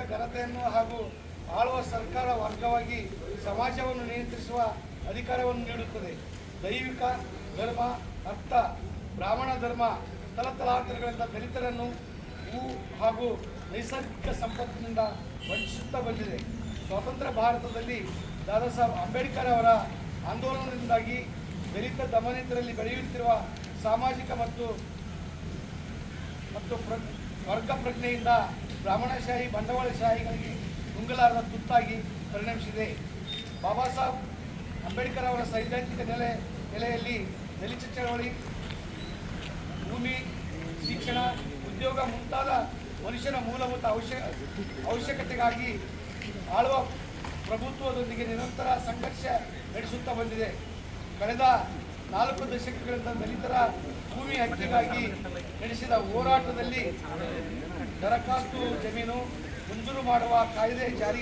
ಘನತೆಯನ್ನು ಹಾಗೂ ಆಳುವ ಸರ್ಕಾರ ವರ್ಗವಾಗಿ ಸಮಾಜವನ್ನು ನಿಯಂತ್ರಿಸುವ ಅಧಿಕಾರವನ್ನು ನೀಡುತ್ತದೆ. ದೈವಿಕ ಧರ್ಮ, ಅರ್ಥ, ಬ್ರಾಹ್ಮಣ ಧರ್ಮ ತಲತಲಾಂತರಗಳಿಂದ ದಲಿತರನ್ನು ಹಾಗೂ ನೈಸರ್ಗಿಕ ಸಂಪತ್ತಿನಿಂದ ವಂಚಿಸುತ್ತಾ ಬಂದಿದೆ. ಸ್ವತಂತ್ರ ಭಾರತದಲ್ಲಿ ದಾದಾ ಸಾಹೇಬ್ ಅಂಬೇಡ್ಕರ್ ಅವರ ಆಂದೋಲನದಿಂದಾಗಿ ದಲಿತ ದಮನಿತರಲ್ಲಿ ಬೆಳೆಯುತ್ತಿರುವ ಸಾಮಾಜಿಕ ಮತ್ತು ವರ್ಗ ಪ್ರಜ್ಞೆಯಿಂದ ಬ್ರಾಹ್ಮಣಶಾಹಿ ಬಂಡವಾಳಶಾಹಿಗಳಿಗೆ ನುಂಗಲಾರದ ತುತ್ತಾಗಿ ಪರಿಣಮಿಸಿದೆ. ಬಾಬಾ ಸಾಹೇಬ್ ಅಂಬೇಡ್ಕರ್ ಅವರ ಸೈದ್ಧಾಂತಿಕ ನೆಲೆಯಲ್ಲಿ ದಲಿತ ಚಳವಳಿ, ಭೂಮಿ, ಶಿಕ್ಷಣ, ಉದ್ಯೋಗ ಮುಂತಾದ ಮನುಷ್ಯನ ಮೂಲಭೂತ ಅವಶ್ಯಕತೆಗಾಗಿ ಆಳುವ ಪ್ರಭುತ್ವದೊಂದಿಗೆ ನಿರಂತರ ಸಂಘರ್ಷ ನಡೆಸುತ್ತಾ ಬಂದಿದೆ. ಕಳೆದ 4 ದಶಕಗಳಿಂದ ದಲಿತರ ಭೂಮಿ ಹಕ್ಕಿಗಾಗಿ ನಡೆಸಿದ ಹೋರಾಟದಲ್ಲಿ ದರಖಾಸ್ತು ಜಮೀನು ಮಂಜೂರು ಮಾಡುವ ಕಾಯ್ದೆ ಜಾರಿ